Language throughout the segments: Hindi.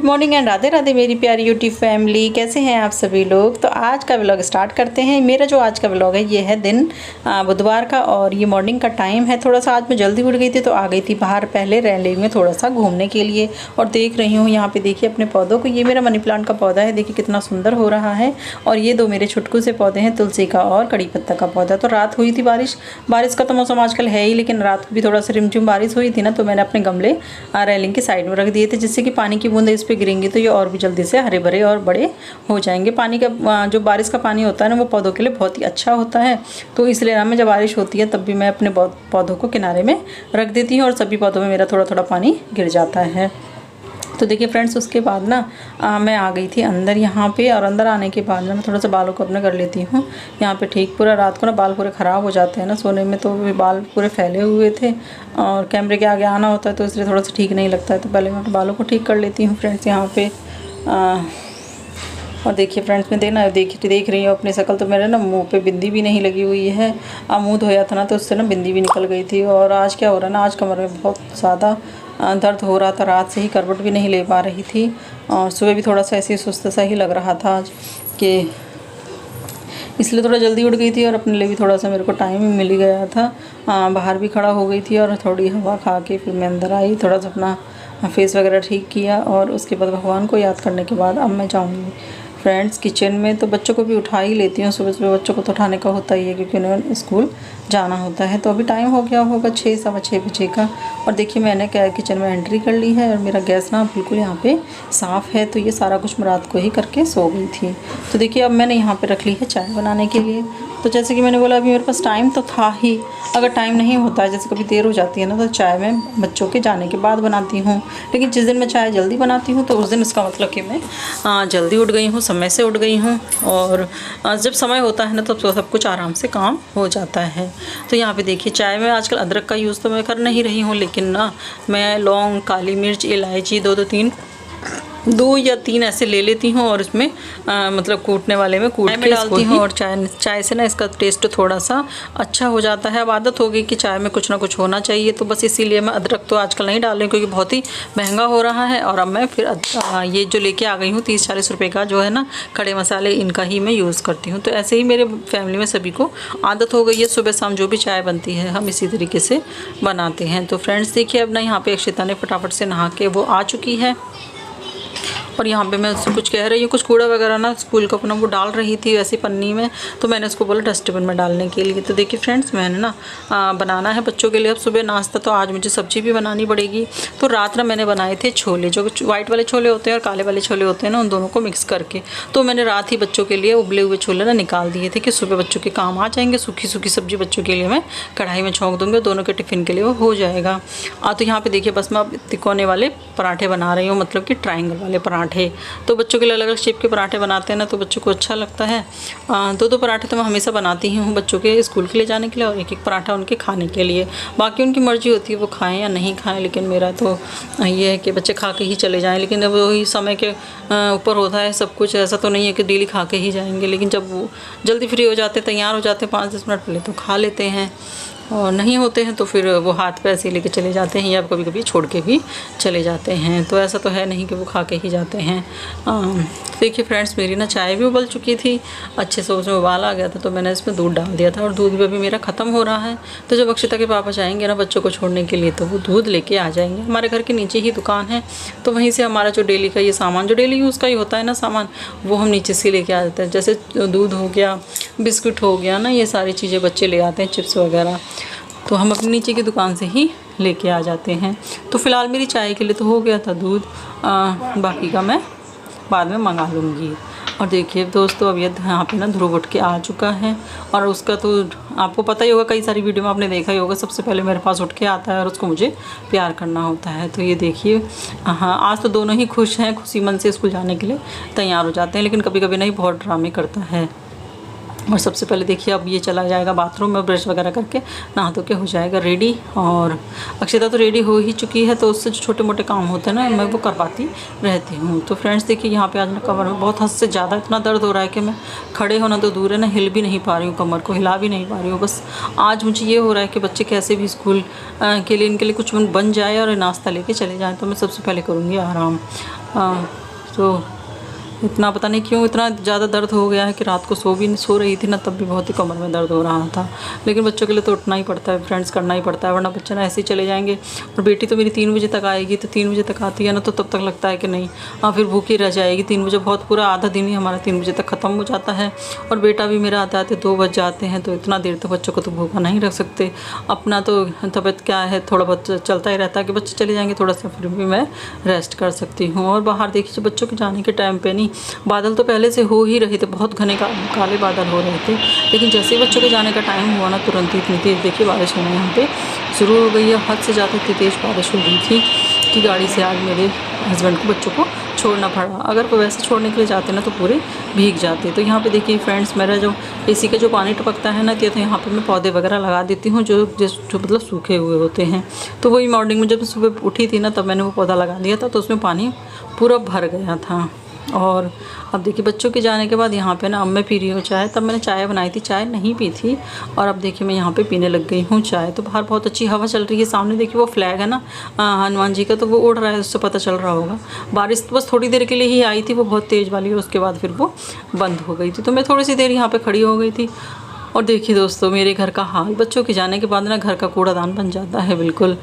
मॉर्निंग एंड राधे राधे मेरी प्यारी यूट्यूब फैमिली, कैसे हैं आप सभी लोग। तो आज का व्लॉग स्टार्ट करते हैं। मेरा जो आज का व्लॉग है ये है दिन बुधवार का और ये मॉर्निंग का टाइम है। थोड़ा सा आज मैं जल्दी उठ गई थी तो आ गई थी बाहर पहले रैली में थोड़ा सा घूमने के लिए। और देख रही हूँ यहाँ पे देखिए अपने पौधों को। ये मेरा मनी प्लांट का पौधा है, देखिए कितना सुंदर हो रहा है। और ये दो मेरे छुटकू से पौधे हैं, तुलसी का और कड़ी पत्ता का पौधा। तो रात हुई थी बारिश का तो मौसम आजकल है ही, लेकिन रात को भी थोड़ा सा रिमझिम बारिश हुई थी ना, तो मैंने अपने गमले रेलिंग की साइड में रख दिए थे, जिससे कि पानी की बूंदें इस पर गिरेंगी तो ये और भी जल्दी से हरे भरे और बड़े हो जाएंगे। पानी का जो बारिश का पानी होता है ना, वो पौधों के लिए बहुत ही अच्छा होता है। तो इसलिए ना मैं जब बारिश होती है तब भी मैं अपने पौधों को किनारे में रख देती हूँ और सभी पौधों में मेरा थोड़ा थोड़ा पानी गिर जाता है। तो देखिए फ्रेंड्स, उसके बाद ना मैं आ गई थी अंदर यहाँ पे। और अंदर आने के बाद ना मैं थोड़ा सा बालों को अपने कर लेती हूँ यहाँ पे ठीक। पूरा रात को ना बाल पूरे ख़राब हो जाते हैं ना सोने में, तो बाल पूरे फैले हुए थे और कैमरे के आगे आना होता है तो इसलिए थोड़ा सा ठीक नहीं लगता है। तो पहले मैं बालों को ठीक कर लेती हूँ फ्रेंड्स यहाँ पे। और देखिए फ्रेंड्स, मैं देख रही हूँ अपनी शक्ल। तो मेरे ना मुंह पे बिंदी भी नहीं लगी हुई है। मुंह धोया था ना तो उससे ना बिंदी भी निकल गई थी। और आज क्या हो रहा है ना, आज कमर में बहुत ज़्यादा दर्द हो रहा था। रात से ही करवट भी नहीं ले पा रही थी और सुबह भी थोड़ा सा ऐसे सुस्त सा ही लग रहा था आज कि, इसलिए थोड़ा जल्दी उठ गई थी। और अपने लिए भी थोड़ा सा मेरे को टाइम ही मिल गया था। बाहर भी खड़ा हो गई थी और थोड़ी हवा खा के फिर मैं अंदर आई, थोड़ा सा अपना फेस वगैरह ठीक किया। और उसके बाद भगवान को याद करने के बाद अब मैं जाऊँगी फ्रेंड्स किचन में। तो बच्चों को भी उठा ही लेती हूँ, सुबह सुबह बच्चों को तो उठाने का होता ही है क्योंकि उन्हें स्कूल जाना होता है। तो अभी टाइम हो गया होगा 6 सवा 6 बजे का। और देखिए मैंने क्या किचन में एंट्री कर ली है और मेरा गैस ना बिल्कुल यहाँ पे साफ़ है। तो ये सारा कुछ मैं रात को ही करके सो गई थी। तो देखिए अब मैंने यहाँ पे रख ली है चाय बनाने के लिए। तो जैसे कि मैंने बोला अभी मेरे पास टाइम तो था ही। अगर टाइम नहीं होता है, जैसे कभी देर हो जाती है ना, तो चाय मैं बच्चों के जाने के बाद बनाती हूँ। लेकिन जिस दिन मैं चाय जल्दी बनाती हूँ तो उस दिन इसका मतलब कि मैं जल्दी उठ गई हूँ, समय से उठ गई हूँ। और जब समय होता है ना तो सब कुछ आराम से काम हो जाता है। तो यहाँ पे देखिए चाय में आजकल अदरक का यूज़ तो मैं कर नहीं रही हूँ, लेकिन ना मैं लौंग, काली मिर्च, इलायची 2 या 3 ऐसे ले लेती हूँ और इसमें मतलब कूटने वाले में कूट के डालती हूँ। और चाय से ना इसका टेस्ट थोड़ा सा अच्छा हो जाता है। अब आदत हो गई कि चाय में कुछ ना कुछ होना चाहिए, तो बस इसीलिए मैं अदरक तो आजकल नहीं डाल रही हूँ क्योंकि बहुत ही महंगा हो रहा है। और अब मैं फिर ये जो लेके आ गई हूँ 30-40 रुपये का जो है ना खड़े मसाले, इनका ही मैं यूज़ करती हूँ। तो ऐसे ही मेरे फैमिली में सभी को आदत हो गई है, सुबह शाम जो भी चाय बनती है हम इसी तरीके से बनाते हैं। तो फ्रेंड्स देखिए अब ना यहाँ पे अक्षिता ने फटाफट से नहा के वो आ चुकी है। और यहाँ पे मैं उससे कुछ कह रही हूँ, कुछ कूड़ा वगैरह ना स्कूल का अपना वो डाल रही थी वैसी पन्नी में, तो मैंने उसको बोला डस्टबिन में डालने के लिए। तो देखिए फ्रेंड्स, मैंने ना बनाना है बच्चों के लिए अब सुबह नाश्ता। तो आज मुझे सब्ज़ी भी बनानी पड़ेगी। तो रात में मैंने बनाए थे छोले, जो वाइट वाले छोले होते हैं और काले वाले छोले होते हैं ना, उन दोनों को मिक्स करके। तो मैंने रात ही बच्चों के लिए उबले हुए छोले ना निकाल दिए थे कि सुबह बच्चों के काम आ जाएंगे। सूखी सूखी सब्ज़ी बच्चों के लिए मैं कढ़ाई में छोंक दूँगी, दोनों के टिफ़िन के लिए वो हो जाएगा। तो यहाँ पर देखिए बस मैं अब तिकोने वाले पराठे बना रही हूँ, मतलब कि ट्रायंगल वाले पराठे। तो बच्चों के लिए अलग अलग शेप के पराठे बनाते हैं ना, तो बच्चों को अच्छा लगता है। 2-2 पराठे तो मैं हमेशा बनाती ही हूँ बच्चों के स्कूल के लिए जाने के लिए, और 1-1 पराठा उनके खाने के लिए। बाकी उनकी मर्ज़ी होती है वो खाएं या नहीं खाएं, लेकिन मेरा तो ये है कि बच्चे खा के ही चले जाएं। लेकिन अब वही समय के ऊपर होता है सब कुछ। ऐसा तो नहीं है कि डेली खा के ही जाएंगे, लेकिन जब वो जल्दी फ्री हो जाते, तैयार हो जाते 5-10 मिनट पहले, तो खा लेते हैं। और नहीं होते हैं तो फिर वो हाथ पे ऐसे लेके चले जाते हैं या कभी कभी छोड़ के भी चले जाते हैं। तो ऐसा तो है नहीं कि वो खा के ही जाते हैं। देखिए फ्रेंड्स, मेरी ना चाय भी उबल चुकी थी अच्छे से, उसमें उबाल आ गया था, तो मैंने इसमें दूध डाल दिया था। और दूध भी अभी मेरा ख़त्म हो रहा है। तो जब अक्षिता के पापा जाएंगे ना बच्चों को छोड़ने के लिए, तो वो दूध लेके आ जाएंगे। हमारे घर के नीचे ही दुकान है, तो वहीं से हमारा जो डेली का ये सामान, जो डेली यूज़ का ही होता है ना सामान, वो हम नीचे से लेके आ जाते हैं। जैसे दूध हो गया, बिस्कुट हो गया ना, ये सारी चीज़ें बच्चे ले आते हैं, चिप्स वगैरह, तो हम अपनी नीचे की दुकान से ही लेके आ जाते हैं। तो फ़िलहाल मेरी चाय के लिए तो हो गया था दूध, बाकी का मैं बाद में मंगा लूँगी। और देखिए दोस्तों, अब ये यहाँ पे ना ध्रुव उठ के आ चुका है। और उसका तो आपको पता ही होगा, कई सारी वीडियो में आपने देखा ही होगा, सबसे पहले मेरे पास उठ के आता है और उसको मुझे प्यार करना होता है। तो ये देखिए, हाँ आज तो दोनों ही खुश हैं, खुशी मन से स्कूल जाने के लिए तैयार हो जाते हैं। लेकिन कभी कभी नहीं, बहुत ड्रामे करता है। और सबसे पहले देखिए अब ये चला जाएगा बाथरूम में, ब्रश वगैरह करके नहा धो के हो जाएगा रेडी। और अक्षिता तो रेडी हो ही चुकी है, तो उससे जो छोटे मोटे काम होते हैं ना, मैं वो करवाती रहती हूँ। तो फ्रेंड्स देखिए, यहाँ पे आज ना कमर में बहुत हद से ज़्यादा इतना दर्द हो रहा है कि मैं खड़े होना तो दूर है ना, हिल भी नहीं पा रही हूँ, कमर को हिला भी नहीं पा रही हूँ। बस आज मुझे ये हो रहा है कि बच्चे कैसे भी स्कूल के लिए, इनके लिए कुछ बन जाए और नाश्ता लेके चले जाएँ, तो मैं सबसे पहले करूँगी आराम। हाँ, तो इतना पता नहीं क्यों इतना ज़्यादा दर्द हो गया है कि रात को सो रही थी ना, तब भी बहुत ही कमर में दर्द हो रहा था। लेकिन बच्चों के लिए तो उठना ही पड़ता है फ्रेंड्स, करना ही पड़ता है, वरना बच्चे ना ऐसे ही चले जाएंगे। और बेटी तो मेरी 3 बजे तक आएगी, तो 3 बजे तक आती है ना, तो तब तक लगता है कि नहीं, हाँ फिर भूखी रह जाएगी। 3 बजे बहुत पूरा आधा दिन ही हमारा 3 बजे तक ख़त्म हो जाता है। और बेटा भी मेरा आते आते 2 बज जाते हैं, तो इतना देर तक बच्चों को तो भूखा नहीं रख सकते। अपना तो तबीयत क्या है, थोड़ा बहुत चलता ही रहता है कि बच्चे चले जाएंगे थोड़ा सा, फिर भी मैं रेस्ट कर सकती हूँ। और बाहर देखिए बच्चों के जाने के टाइम पे नहीं, बादल तो पहले से हो ही रहे थे, बहुत घने काले बादल हो रहे थे, लेकिन जैसे ही बच्चों के जाने का टाइम हुआ ना, तुरंत ही इतनी तेज़ देखिए बारिश होना यहाँ पे शुरू हो गई है। हद से ज़्यादा इतनी तेज़ बारिश हो गई थी कि गाड़ी से आज मेरे हस्बैंड को बच्चों को छोड़ना पड़ा। अगर वो वैसे छोड़ने के लिए जाते ना तो पूरे भीग जाते। तो यहाँ पे देखिए फ्रेंड्स, मेरा जो एसी का जो पानी टपकता है ना, तो यहाँ पे मैं पौधे वगैरह लगा देती हूँ जो मतलब सूखे हुए होते हैं। तो वही मॉर्निंग में जब सुबह उठी थी ना, तब मैंने वो पौधा लगा दिया था, तो उसमें पानी पूरा भर गया था। और अब देखिए बच्चों के जाने के बाद यहाँ पे ना अब मैं पी रही हूँ चाय। तब मैंने चाय बनाई थी, चाय नहीं पी थी, और अब देखिए मैं यहाँ पे पीने लग गई हूँ चाय। तो बाहर बहुत अच्छी हवा चल रही है। सामने देखिए वो फ्लैग है ना हनुमान जी का, तो वो उड़ रहा है, उससे पता चल रहा होगा। बारिश तो बस थोड़ी देर के लिए ही आई थी, वो बहुत तेज़ वाली, और उसके बाद फिर वो बंद हो गई थी। तो मैं थोड़ी सी देर यहाँ पर खड़ी हो गई थी। और देखिए दोस्तों, मेरे घर का हाल, बच्चों के जाने के बाद ना घर का कूड़ादान बन जाता है बिल्कुल।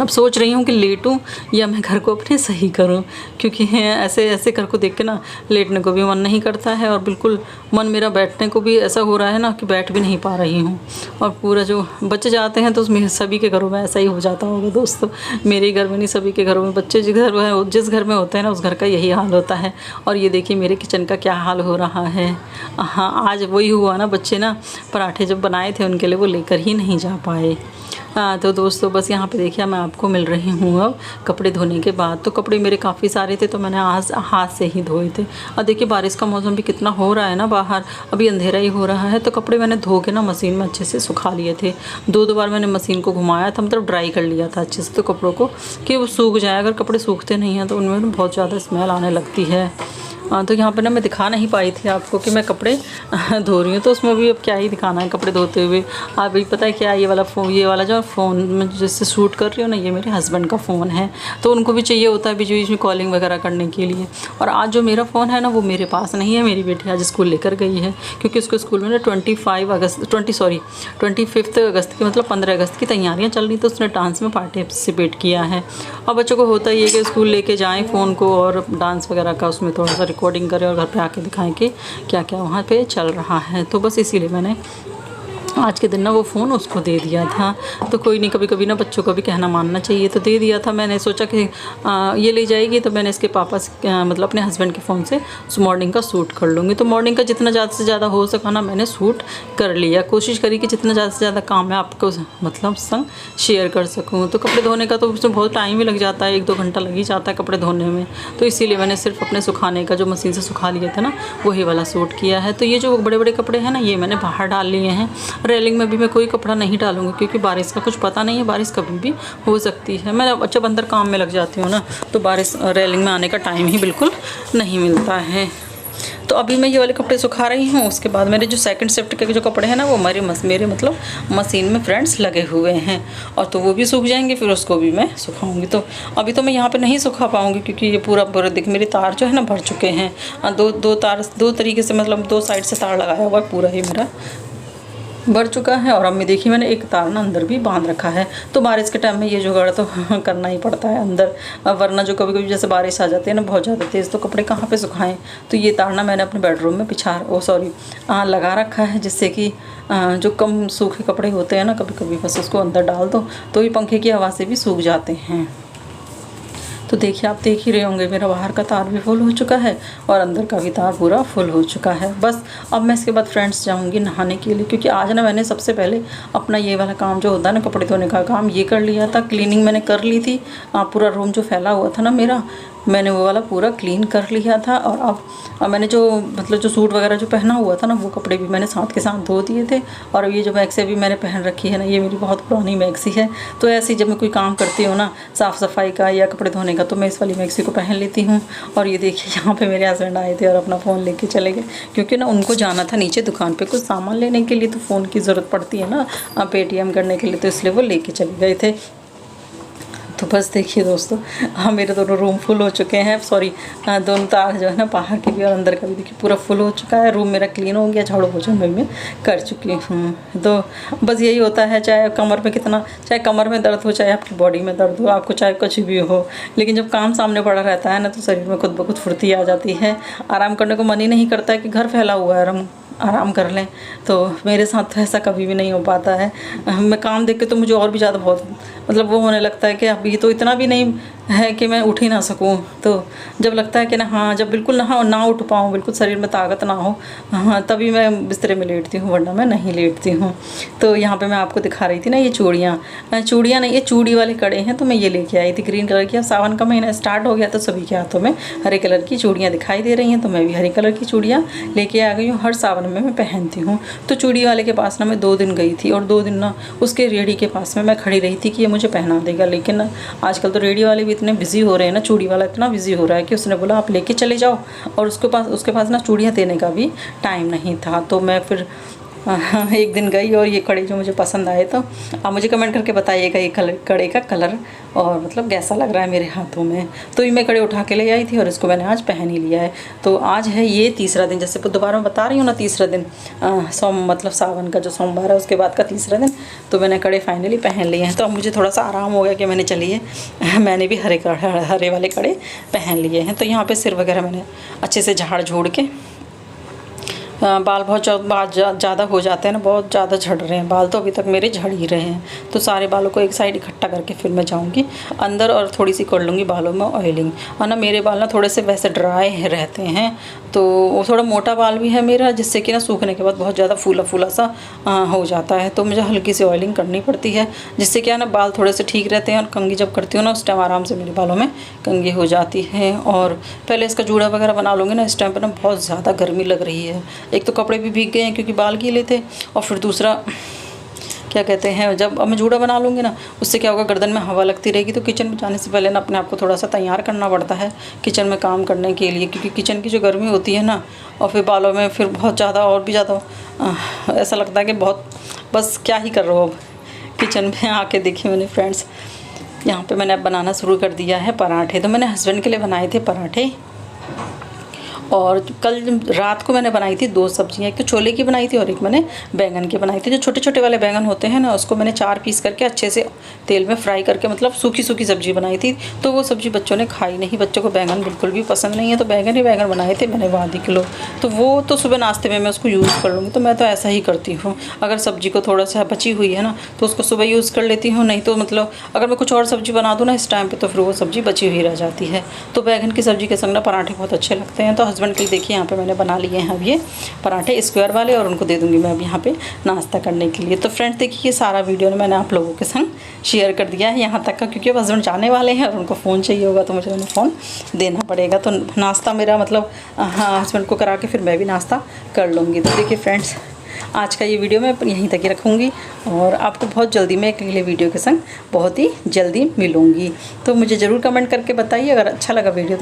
अब सोच रही हूँ कि लेटूं या मैं घर को अपने सही करूँ, क्योंकि ऐसे ऐसे घर को देख के ना लेटने को भी मन नहीं करता है, और बिल्कुल मन मेरा बैठने को भी ऐसा हो रहा है ना कि बैठ भी नहीं पा रही हूँ। और पूरा जो बच्चे जाते हैं तो उसमें सभी के घरों में ऐसा ही हो जाता होगा दोस्तों। मेरे घर में नहीं, सभी के घरों में बच्चे जिस घर में होते हैं ना, उस घर का यही हाल होता है। और ये देखिए मेरे किचन का क्या हाल हो रहा है। हाँ, आज वही हुआ ना, बच्चे ना पराठे जब बनाए थे उनके लिए वो लेकर ही नहीं जा पाए। हाँ, तो दोस्तों बस यहाँ पे देखिए मैं आपको मिल रही हूँ अब कपड़े धोने के बाद। तो कपड़े मेरे काफ़ी सारे थे, तो मैंने आज हाथ से ही धोए थे। और देखिए बारिश का मौसम भी कितना हो रहा है ना बाहर, अभी अंधेरा ही हो रहा है। तो कपड़े मैंने धो के ना मशीन में अच्छे से सुखा लिए थे। 2 बार मैंने मशीन को घुमाया था, मतलब ड्राई कर लिया था अच्छे से, तो कपड़ों को कि वो सूख जाए। अगर कपड़े सूखते नहीं हैं तो उनमें बहुत ज़्यादा स्मेल आने लगती है। तो यहाँ पर ना मैं दिखा नहीं पाई थी आपको कि मैं कपड़े धो रही हूँ, तो उसमें भी अब क्या ही दिखाना है कपड़े धोते हुए। अभी पता है क्या, ये वाला जो फ़ोन में जिससे शूट कर रही हूँ ना, ये मेरे हस्बैंड का फ़ोन है। तो उनको भी चाहिए होता है बीच बीच में कॉलिंग वगैरह करने के लिए। और आज जो मेरा फ़ोन है ना, वो मेरे पास नहीं है। मेरी बेटी आज स्कूल लेकर गई है, क्योंकि उसको स्कूल में ना 25 अगस्त की, मतलब 15 अगस्त की तैयारियाँ चल रही, तो उसने डांस में पार्टिसिपेट किया है। और बच्चों को होता ही है कि स्कूल लेके जाएँ फ़ोन को, और डांस वगैरह का उसमें थोड़ा सा रिकॉर्डिंग करें, और घर पे आके दिखाएं कि क्या क्या वहाँ पे चल रहा है। तो बस इसीलिए मैंने आज के दिन ना वो फ़ोन उसको दे दिया था। तो कोई नहीं, कभी कभी ना बच्चों को भी कहना मानना चाहिए, तो दे दिया था। मैंने सोचा कि ये ले जाएगी, तो मैंने इसके पापा से मतलब अपने हस्बैंड के फ़ोन से मॉर्निंग का शूट कर लूँगी। तो मॉर्निंग का जितना ज़्यादा से ज़्यादा हो सका ना, मैंने शूट कर लिया। कोशिश करी कि जितना ज़्यादा से ज़्यादा काम मैं आपको मतलब संग शेयर कर सकूँ। तो कपड़े धोने का तो उसमें बहुत टाइम ही लग जाता है, 1-2 घंटा लग ही जाता है कपड़े धोने में। तो इसीलिए मैंने सिर्फ अपने सुखाने का जो मशीन से सुखा लिए थे ना, वही वाला शूट किया है। तो ये जो बड़े बड़े कपड़े हैं ना, ये मैंने बाहर डाल लिए हैं। रेलिंग में भी मैं कोई कपड़ा नहीं डालूंगी, क्योंकि बारिश का कुछ पता नहीं है, बारिश कभी भी हो सकती है। मैं जब अंदर काम में लग जाती हूँ ना, तो बारिश रेलिंग में आने का टाइम ही बिल्कुल नहीं मिलता है। तो अभी मैं ये वाले कपड़े सुखा रही हूँ। उसके बाद मेरे जो सेकंड शिफ्ट के जो कपड़े हैं ना, वो मेरे मतलब मशीन में फ्रेंड्स लगे हुए हैं, और तो वो भी सूख जाएंगे, फिर उसको भी मैं सुखाऊंगी। तो अभी तो मैं यहाँ पे नहीं सुखा पाऊँगी, क्योंकि ये पूरा देख मेरे तार जो है ना भर चुके हैं। दो तरीके से, मतलब 2 साइड से तार लगाया हुआ है, पूरा ही मेरा भर चुका है। और अब मैं देखिए मैंने एक तार ना अंदर भी बांध रखा है। तो बारिश के टाइम में ये जुगाड़ तो करना ही पड़ता है अंदर, वरना जो कभी कभी जैसे बारिश आ जाती है ना बहुत ज़्यादा तेज़, तो कपड़े कहाँ पे सुखाएं। तो ये तार ना मैंने अपने बेडरूम में लगा रखा है, जिससे कि जो कम सूखे कपड़े होते हैं ना, कभी कभी बस उसको अंदर डाल दो, तो ये पंखे की हवा से भी सूख जाते हैं। तो देखिए आप देख ही रहे होंगे, मेरा बाहर का तार भी फुल हो चुका है, और अंदर का भी तार पूरा फुल हो चुका है। बस अब मैं इसके बाद फ्रेंड्स जाऊंगी नहाने के लिए, क्योंकि आज ना मैंने सबसे पहले अपना ये वाला काम जो होता है ना, कपड़े धोने का काम, ये कर लिया था। क्लीनिंग मैंने कर ली थी। पूरा रूम जो फैला हुआ था ना मेरा, मैंने वो वाला पूरा क्लीन कर लिया था। और अब मैंने जो मतलब जो सूट वगैरह जो पहना हुआ था ना, वो कपड़े भी मैंने साथ के साथ धो दिए थे। और ये जो मैक्सी अभी मैंने पहन रखी है ना, ये मेरी बहुत पुरानी मैक्सी है। तो ऐसे ही जब मैं कोई काम करती हूँ ना, साफ़ सफाई का या कपड़े धोने का, तो मैं इस वाली मैक्सी को पहन लेती हूँ। और ये देखिए यहाँ पे मेरे हस्बैंड आए थे और अपना फ़ोन लेके चले गए, क्योंकि ना उनको जाना था नीचे दुकान पे कुछ सामान लेने के लिए, तो फ़ोन की ज़रूरत पड़ती है ना पेटीएम करने के लिए, तो इसलिए वो लेके चले गए थे। तो बस देखिए दोस्तों, मेरे दोनों रूम फुल हो चुके हैं। सॉरी, दोनों तार जो है ना, बाहर के भी और अंदर का भी, देखिए पूरा फुल हो चुका है। रूम मेरा क्लीन हो गया, झाड़ू पोछा मैं कर चुकी हूँ। तो बस यही होता है, चाहे कमर में कितना, चाहे कमर में दर्द हो, चाहे आपकी बॉडी में दर्द हो, आपको चाहे कुछ भी हो, लेकिन जब काम सामने पड़ा रहता है ना, तो शरीर में खुद ब खुद फुर्ती आ जाती है। आराम करने को मन ही नहीं करता है कि घर फैला हुआ है, आराम कर लें। तो मेरे साथ तो ऐसा कभी भी नहीं हो पाता है। मैं काम देख के तो मुझे और भी ज़्यादा बहुत मतलब वो होने लगता है कि अब ये तो इतना भी नहीं है कि मैं उठ ही ना सकूं। तो जब लगता है कि ना, हाँ, जब बिल्कुल ना उठ पाऊँ, बिल्कुल शरीर में ताकत ना हो, हाँ, तभी मैं बिस्तरे में लेटती हूँ, वरना मैं नहीं लेटती हूँ। तो यहाँ पे मैं आपको दिखा रही थी ना, ये चूड़ियाँ नहीं, ये चूड़ी वाले कड़े हैं। तो मैं ये लेके आई थी ग्रीन कलर की। अब सावन का महीना स्टार्ट हो गया तो सभी के हाथों में हरे कलर की चूड़ियाँ दिखाई दे रही हैं, तो मैं भी हरे कलर की चूड़ियाँ लेके आ गई हूँ। हर सावन में मैं पहनती हूँ। तो चूड़ी वाले के पास ना मैं 2 दिन गई थी, और 2 दिन ना उसके रेडी के पास में मैं खड़ी रही थी कि ये मुझे पहना देगा। लेकिन आजकल तो रेडी वाले भी इतने बिजी हो रहे हैं ना, चूड़ी वाला इतना बिजी हो रहा है कि उसने बोला आप लेके चले जाओ, और उसके पास ना चूड़ियाँ देने का भी टाइम नहीं था। तो मैं फिर एक दिन गई, और ये कड़े जो मुझे पसंद आए, तो आप मुझे कमेंट करके बताइएगा ये कड़े का कलर और मतलब कैसा लग रहा है मेरे हाथों में। तो ये मैं कड़े उठा के ले आई थी, और इसको मैंने आज पहन ही लिया है। तो आज है ये तीसरा दिन, जैसे दोबारा मैं बता रही हूँ ना, तीसरा दिन मतलब सावन का जो सोमवार है उसके बाद का तीसरा दिन। तो मैंने कड़े फाइनली पहन लिए हैं। तो अब मुझे थोड़ा सा आराम हो गया कि मैंने चलिए मैंने भी हरे वाले कड़े पहन लिए हैं। तो यहाँ पर सिर वगैरह मैंने अच्छे से झाड़ झूड़ के, बाल बहुत ज़्यादा हो जाते हैं ना, बहुत ज़्यादा झड़ रहे हैं बाल, तो अभी तक मेरे झड़ ही रहे हैं। तो सारे बालों को एक साइड इकट्ठा करके फिर मैं जाऊंगी अंदर, और थोड़ी सी कर लूँगी बालों में ऑयलिंग। और ना मेरे बाल ना थोड़े से वैसे ड्राई रहते हैं, तो वो थोड़ा मोटा बाल भी है मेरा, जिससे कि ना सूखने के बाद बहुत ज़्यादा फूला सा हो जाता है। तो मुझे हल्की सी ऑयलिंग करनी पड़ती है, जिससे क्या ना बाल थोड़े से ठीक रहते हैं। और कंघी जब करती हूँ ना, उस टाइम आराम से मेरे बालों में कंघी हो जाती है। और पहले इसका जूड़ा वगैरह बना लूँगी ना, इस टाइम पर ना बहुत ज़्यादा गर्मी लग रही है। एक तो कपड़े भी भीग गए हैं क्योंकि बाल गीले थे, और फिर दूसरा क्या कहते हैं, जब अब मैं जूड़ा बना लूँगी ना, उससे क्या होगा, गर्दन में हवा लगती रहेगी। तो किचन में जाने से पहले ना अपने आप को थोड़ा सा तैयार करना पड़ता है किचन में काम करने के लिए, क्योंकि किचन की जो गर्मी होती है ना, और फिर बालों में फिर बहुत ज़्यादा और भी ज़्यादा ऐसा लगता है कि बहुत बस क्या ही कर रहा हो। अब किचन में आके देखिए मैंने फ्रेंड्स, यहाँ पे मैंने अब बनाना शुरू कर दिया है पराठे। तो मैंने हस्बैंड के लिए बनाए थे पराठे, और कल रात को मैंने बनाई थी 2 सब्जियाँ, एक तो छोले की बनाई थी और एक मैंने बैंगन की बनाई थी। जो छोटे छोटे वाले बैंगन होते हैं ना, उसको मैंने 4 पीस करके अच्छे से तेल में फ्राई करके, मतलब सूखी सब्जी बनाई थी। तो वो सब्ज़ी बच्चों ने खाई नहीं, बच्चों को बैंगन बिल्कुल भी पसंद नहीं है। तो बैंगन ही बैंगन बनाए थे मैंने आधी किलो। तो वो तो सुबह नाश्ते में मैं उसको यूज़ कर लूँगी। तो मैं तो ऐसा ही करती हूँ, अगर सब्ज़ी को थोड़ा सा बची हुई है ना, तो उसको सुबह यूज़ कर लेती हूँ। नहीं तो मतलब अगर मैं कुछ और सब्ज़ी बना दूँ ना इस टाइम पर, तो फिर वो सब्ज़ी बची हुई रह जाती है। तो बैंगन की सब्ज़ी के संग ना पराठे बहुत अच्छे लगते हैं। तो हस्बैंड के लिए देखिए यहाँ पे मैंने बना लिए हैं अब ये पराठे स्क्वायर वाले, और उनको दे दूँगी मैं अब यहाँ पे नाश्ता करने के लिए। तो फ्रेंड्स देखिए, ये सारा वीडियो मैंने आप लोगों के संग शेयर कर दिया है यहाँ तक का, क्योंकि अब हस्बैंड जाने वाले हैं और उनको फ़ोन चाहिए होगा, तो मुझे उन्हें फ़ोन देना पड़ेगा। तो नाश्ता मेरा मतलब हाँ, हस्बैंड को करा के फिर मैं भी नाश्ता कर लूँगी। तो देखिए फ्रेंड्स, आज का ये वीडियो मैं यहीं तक ही रखूँगी, और आपको बहुत जल्दी मैं एक अगले वीडियो के संग बहुत ही जल्दी मिलूँगी। तो मुझे ज़रूर कमेंट करके बताइए अगर अच्छा लगा वीडियो।